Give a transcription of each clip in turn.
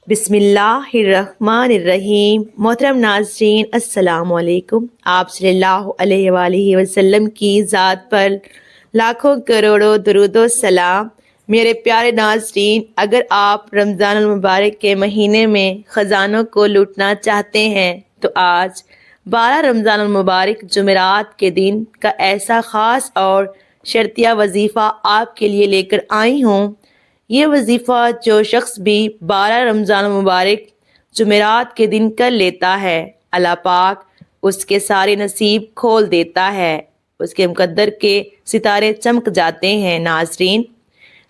बिस्मिल्लाहिर्रहमानिर्रहीम। मोहतरम नाज़रीन, अस्सलाम वालेकुम। आप सल्लल्लाहु अलैहि वसल्लम की ज़ात पर लाखों करोड़ों दुरूदो सलाम। मेरे प्यारे नाज़रीन, अगर आप रमज़ानुल मुबारक के महीने में ख़जानों को लूटना चाहते हैं तो आज 12 रमज़ानुल मुबारक जुमेरात के दिन का ऐसा ख़ास और शर्तिया वजीफ़ा आपके लिए लेकर आई हूँ। ये वजीफ़ा जो शख्स भी 12 रमज़ान मुबारक जुमेरात के दिन कर लेता है, अल्लाह पाक उसके सारे नसीब खोल देता है, उसके मुकद्दर के सितारे चमक जाते हैं। नाज़रीन,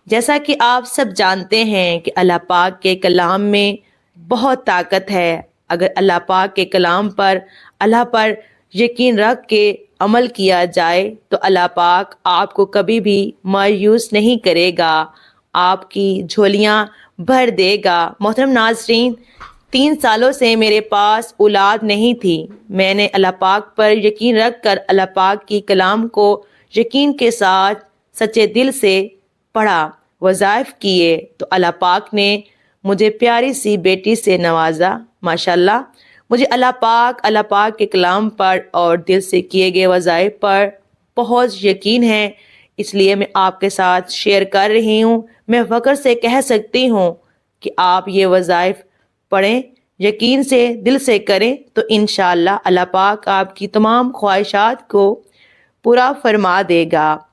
जैसा कि आप सब जानते हैं कि अल्लाह पाक के कलाम में बहुत ताकत है। अगर अल्लाह पाक के कलाम पर, अल्लाह पर यकीन रख के अमल किया जाए तो अल्लाह पाक आपको कभी भी मायूस नहीं करेगा, आपकी झोलियाँ भर देगा। मोहतरम नाज़रीन, 3 सालों से मेरे पास औलाद नहीं थी। मैंने अल्लाह पाक पर यकीन रख कर अल्लाह पाक की कलाम को यकीन के साथ सच्चे दिल से पढ़ा, वज़ाइफ किए, तो अल्लाह पाक ने मुझे प्यारी सी बेटी से नवाजा। माशाल्लाह, मुझे अल्लाह पाक के कलाम पर और दिल से किए गए वज़ाइफ पर बहुत यकीन है, इसलिए मैं आपके साथ शेयर कर रही हूँ। मैं फ़ख्र से कह सकती हूँ कि आप ये वज़ाइफ पढ़ें, यकीन से दिल से करें तो इंशाअल्लाह अल्लाह पाक आपकी तमाम ख्वाहिशात को पूरा फरमा देगा।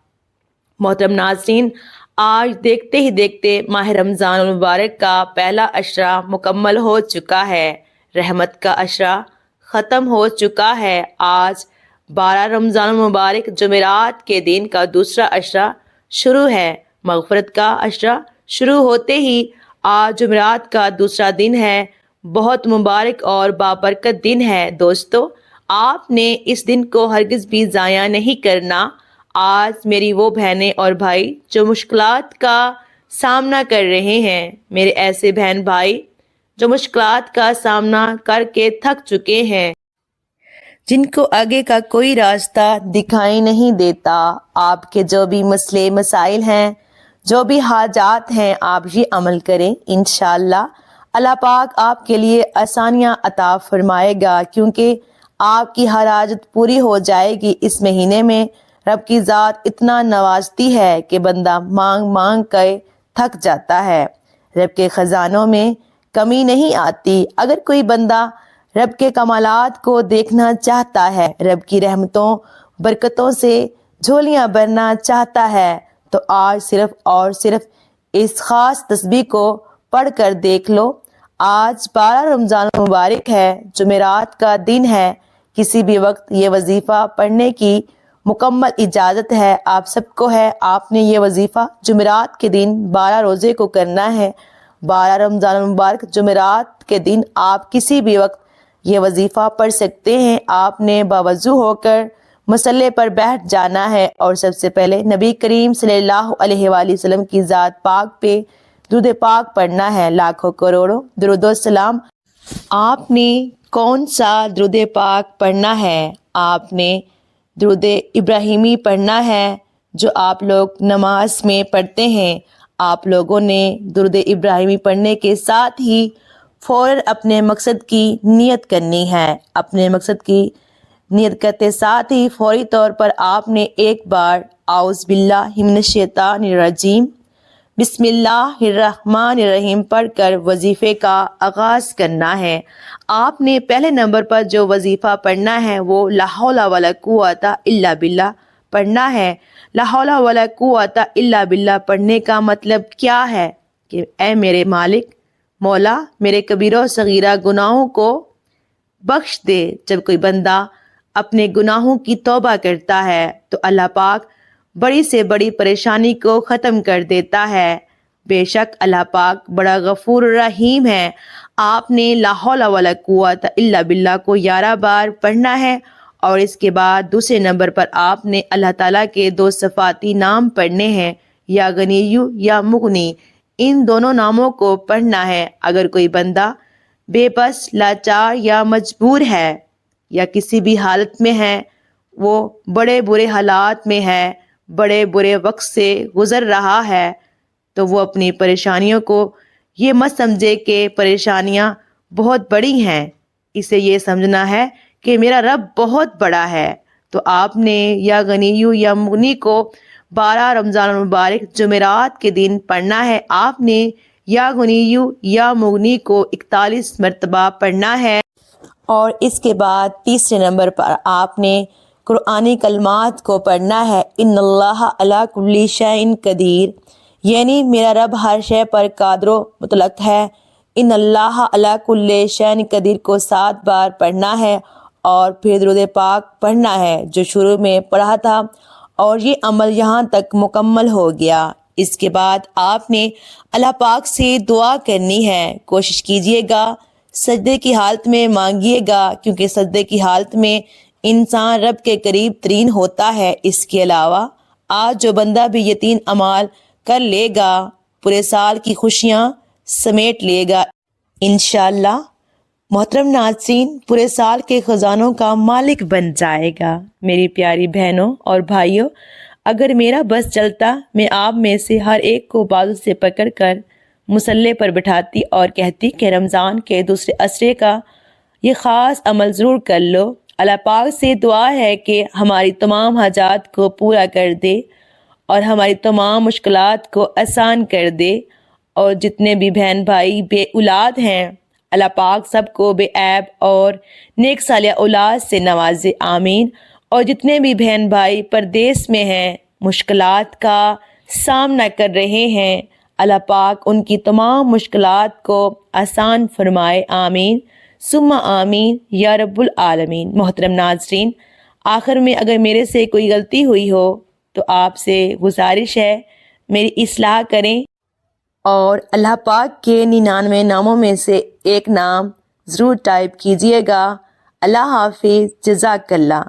मोहतरम नाज़रीन, आज देखते ही देखते माह रमज़ान मुबारक का पहला अशरा मुकम्मल हो चुका है। रहमत का अशरा ख़त्म हो चुका है। आज 12 रमज़ान मुबारक जुमेरात के दिन का दूसरा अशरा शुरू है। मग़फ़रत का अशरा शुरू होते ही आज जुमेरात का दूसरा दिन है। बहुत मुबारक और बाबरकत दिन है। दोस्तों, आपने इस दिन को हरगिज़ भी ज़ाया नहीं करना। आज मेरी वो बहनें और भाई जो मुश्किलात का सामना कर रहे हैं, मेरे ऐसे बहन भाई जो मुश्किलात का सामना करके थक चुके हैं, जिनको आगे का कोई रास्ता दिखाई नहीं देता, आपके जो भी मसले मसाइल हैं, जो भी हाजात हैं, आप ये अमल करें। इंशाअल्लाह अल्लाह पाक आपके लिए आसानियाँ अता फरमाएगा, क्योंकि आपकी हर हाजत पूरी हो जाएगी। इस महीने में रब की ज़ात इतना नवाजती है कि बंदा मांग मांग कर थक जाता है। रब के ख़जानों में कमी नहीं आती। अगर कोई बंदा रब के कमालात को देखना चाहता है, रब की रहमतों बरकतों से झोलियाँ भरना चाहता है, तो आज सिर्फ और सिर्फ इस ख़ास तस्बीह को पढ़ कर देख लो। आज 12 रमज़ान मुबारक है, जुमेरात का दिन है। किसी भी वक्त ये वजीफ़ा पढ़ने की मुकम्मल इजाज़त है, आप सबको है। आपने ये वजीफ़ा जुमेरात के दिन 12 रोज़े को करना है। 12 रमज़ान मुबारक जुमेरात के दिन आप किसी भी वक्त ये वजीफ़ा पढ़ सकते हैं। आपने बावज़ू होकर मसल्ले पर बैठ जाना है और सबसे पहले नबी करीम सल्लल्लाहु अलैहि वसल्लम की ज़ात पाक पे दुरूद पाक पढ़ना है। लाखों करोड़ों दुरूद सलाम। आपने कौन सा दुरूद पाक पढ़ना है? आपने दुरूद इब्राहिमी पढ़ना है, जो आप लोग नमाज में पढ़ते हैं। आप लोगों ने दुरूद इब्राहिमी पढ़ने के साथ ही फ़ौरन अपने मकसद की नियत करनी है। अपने मकसद की नियत करते साथ ही फौरी तौर पर आपने एक बार औज़ु बिल्लाहि मिनश शैतानिर रजीम बिस्मिल्लाहिर्रहमानिर्रहीम पढ़कर वजीफ़े का आगाज़ करना है। आपने पहले नंबर पर जो वजीफ़ा पढ़ना है वो ला हौला वला कुव्वता इल्ला बिल्लाह पढ़ना है। ला हौला वला कुव्वता इल्ला बिल्लाह पढ़ने का मतलब क्या है कि ऐ मेरे मालिक, मौला, मेरे कबीरा और सगीरा गुनाहों को बख्श दे। जब कोई बंदा अपने गुनाहों की तौबा करता है तो अल्लाह पाक बड़ी से बड़ी परेशानी को ख़त्म कर देता है। बेशक अल्लाह पाक बड़ा गफूर रहीम है। आपने ला हौला वला कुव्वता इल्ला बिल्लाह को 11 बार पढ़ना है और इसके बाद दूसरे नंबर पर आपने अल्लाह ताला के 2 सफ़ाती नाम पढ़ने हैं, या गनीयु या मुगनी। इन दोनों नामों को पढ़ना है। अगर कोई बंदा बेबस, लाचार या मजबूर है या किसी भी हालत में है, वो बड़े बुरे हालात में है, बड़े बुरे वक्त से गुज़र रहा है, तो वो अपनी परेशानियों को یہ مت سمجھے کہ پریشانیاں بہت بڑی ہیں، اسے یہ سمجھنا ہے کہ میرا رب بہت بڑا ہے۔ تو آپ نے یا غنیو یا مغنی کو 12 رمضان المبارک جمعرات کے دن پڑھنا ہے۔ آپ نے یا غنیو یا مغنی کو 41 مرتبہ پڑھنا ہے، اور اس کے بعد تیسرے نمبر پر آپ نے قرآنی کلمات کو پڑھنا ہے۔ ان اللہ علی کل شیء قدیر، یعنی میرا رب ہر شے پر قادر و مطلق ہے۔ ان اللہ علی کل شیء قدیر کو 7 بار پڑھنا ہے، اور پھر درود پاک پڑھنا ہے جو شروع میں پڑھا تھا، اور یہ عمل یہاں تک مکمل ہو گیا۔ اس کے بعد آپ نے اللہ پاک سے دعا کرنی ہے۔ کوشش کیجیے گا سجدے کی حالت میں مانگیے گا، کیونکہ سجدے کی حالت میں انسان رب کے قریب ترین ہوتا ہے۔ اس کے علاوہ آج جو بندہ بھی یہ 3 اعمال کر لے گا، پورے سال کی خوشیاں سمیٹ لے گا انشاءاللہ۔ محترم ناظرین، پورے سال کے خزانوں کا مالک بن جائے گا۔ میری پیاری بہنوں اور بھائیوں، اگر میرا بس چلتا، میں آپ میں سے ہر ایک کو بازو سے پکڑ کر مصلے پر بٹھاتی اور کہتی کہ رمضان کے دوسرے عشرے کا یہ خاص عمل ضرور کر لو۔ اللہ پاک سے دعا ہے کہ ہماری تمام حاجات کو پورا کر دے اور ہماری تمام مشکلات کو آسان کر دے، اور جتنے بھی بہن بھائی بے اولاد ہیں، اللہ پاک سب کو بے عیب اور نیک صالح اولاد سے نوازے، آمین۔ اور جتنے بھی بہن بھائی پردیس میں ہیں، مشکلات کا سامنا کر رہے ہیں، اللہ پاک ان کی تمام مشکلات کو آسان فرمائے، آمین ثم آمین یا رب العالمین۔ محترم ناظرین، آخر میں اگر میرے سے کوئی غلطی ہوئی ہو تو آپ سے گزارش ہے میری اصلاح کریں، اور اللہ پاک کے 99 ناموں میں سے ایک نام ضرور ٹائپ کیجیے گا۔ اللہ حافظ، جزاک اللہ۔